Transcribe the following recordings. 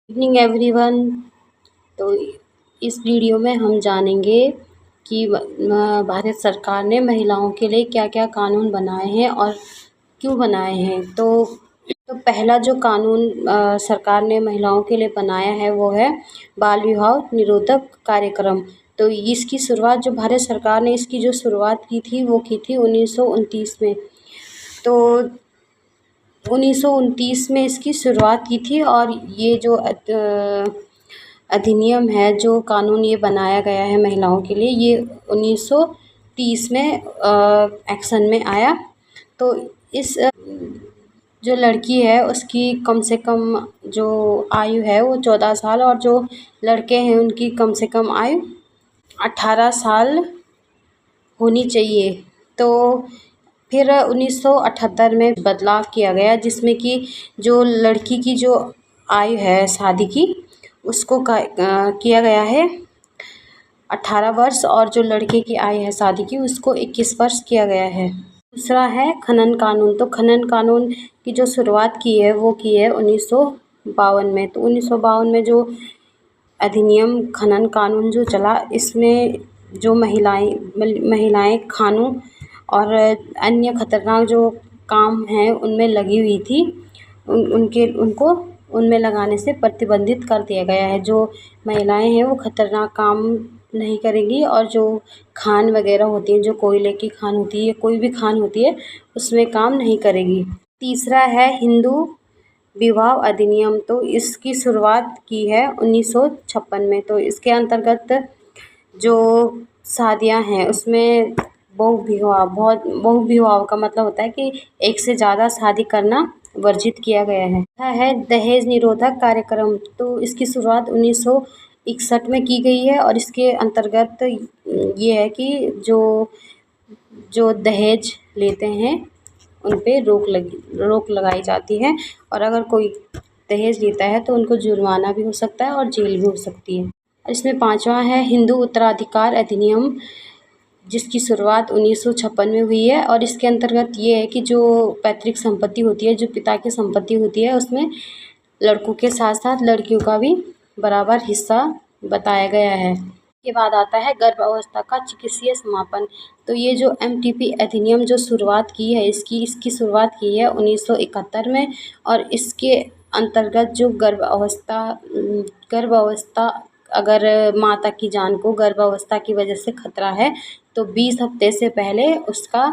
Evening everyone. तो इस video में हम जानेंगे कि भारत सरकार ने महिलाओं के लिए क्या क्या कानून बनाए हैं और क्यों बनाए हैं। तो पहला जो कानून सरकार ने महिलाओं के लिए बनाया है वो है बाल विवाह निरोधक कार्यक्रम। तो इसकी शुरुआत जो भारत सरकार ने इसकी जो शुरुआत की थी वो की थी 1929 में। तो 1929 में इसकी शुरुआत की थी और ये जो अधिनियम है, जो कानून ये बनाया गया है महिलाओं के लिए, ये 1930 में एक्शन में आया। तो इस जो लड़की है उसकी कम से कम जो आयु है वो 14 साल और जो लड़के हैं उनकी कम से कम आयु 18 साल होनी चाहिए। तो फिर 1978 में बदलाव किया गया जिसमें कि जो लड़की की जो आयु है शादी की उसको किया गया है 18 वर्ष और जो लड़के की आयु है शादी की उसको 21 वर्ष किया गया है। दूसरा है खनन कानून। तो खनन कानून की जो शुरुआत की है वो की है 1952 में। तो 1952 में जो अधिनियम खनन कानून जो चला, इसमें जो महिलाएं खानों और अन्य खतरनाक जो काम हैं उनमें लगी हुई थी, उनको उनमें लगाने से प्रतिबंधित कर दिया गया है। जो महिलाएं हैं वो खतरनाक काम नहीं करेंगी और जो खान वगैरह होती है, जो कोयले की खान होती है, कोई भी खान होती है, उसमें काम नहीं करेगी। तीसरा है हिंदू विवाह अधिनियम। तो इसकी शुरुआत की है 1956 में। तो इसके अंतर्गत जो शादियां हैं उसमें बहुविवाह का मतलब होता है कि एक से ज़्यादा शादी करना वर्जित किया गया है। है दहेज निरोधक कार्यक्रम। तो इसकी शुरुआत 1961 में की गई है और इसके अंतर्गत ये है कि जो दहेज लेते हैं उन पे रोक लगाई जाती है और अगर कोई दहेज लेता है तो उनको जुर्माना भी हो सकता है और जेल भी हो सकती है। इसमें पांचवा है हिंदू उत्तराधिकार अधिनियम, जिसकी शुरुआत 1956 में हुई है और इसके अंतर्गत ये है कि जो पैतृक संपत्ति होती है, जो पिता की संपत्ति होती है, उसमें लड़कों के साथ साथ लड़कियों का भी बराबर हिस्सा बताया गया है। के बाद आता है गर्भ अवस्था का चिकित्सीय समापन। तो ये जो MTP अधिनियम जो शुरुआत की है इसकी शुरुआत की है 1971 में और इसके अंतर्गत जो गर्भ अवस्था अगर माता की जान को गर्भ अवस्था की वजह से खतरा है तो 20 हफ्ते से पहले उसका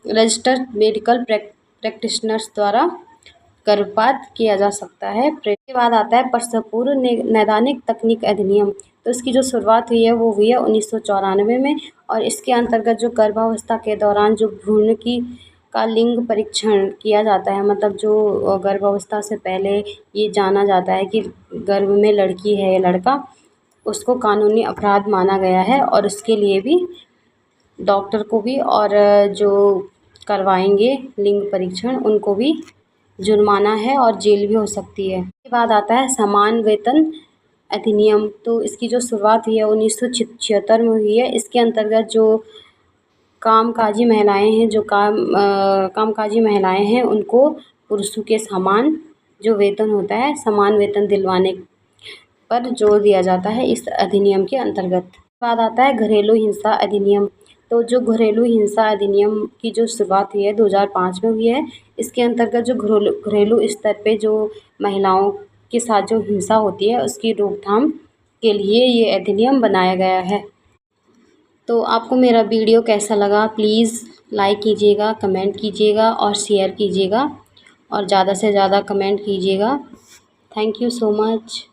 रजिस्टर्ड मेडिकल प्रैक्टिशनर्स द्वारा गर्भपात किया जा सकता है। इसके बाद आता है प्रसव पूर्व नैदानिक तकनीक अधिनियम। तो इसकी जो शुरुआत हुई है वो हुई है 1994 में और इसके अंतर्गत जो गर्भावस्था के दौरान जो भ्रूण का लिंग परीक्षण किया जाता है, मतलब जो गर्भावस्था से पहले ये जाना जाता है कि गर्भ में लड़की है या लड़का, उसको कानूनी अपराध माना गया है और उसके लिए भी डॉक्टर को भी और जो करवाएंगे लिंग परीक्षण उनको भी जुर्माना है और जेल भी हो सकती है। इसके बाद आता है समान वेतन अधिनियम। तो इसकी जो शुरुआत हुई है 1976 में हुई है। इसके अंतर्गत जो कामकाजी महिलाएं हैं, कामकाजी महिलाएं हैं, उनको पुरुषों के समान जो वेतन होता है, समान वेतन दिलवाने पर जोर दिया जाता है इस अधिनियम के अंतर्गत। बाद आता है घरेलू हिंसा अधिनियम। तो जो घरेलू हिंसा अधिनियम की जो शुरुआत हुई है 2005 में हुई है। इसके अंतर्गत जो घरेलू स्तर पे जो महिलाओं के साथ जो हिंसा होती है उसकी रोकथाम के लिए ये अधिनियम बनाया गया है। तो आपको मेरा वीडियो कैसा लगा प्लीज़ लाइक कीजिएगा, कमेंट कीजिएगा और शेयर कीजिएगा और ज़्यादा से ज़्यादा कमेंट कीजिएगा। Thank you so much.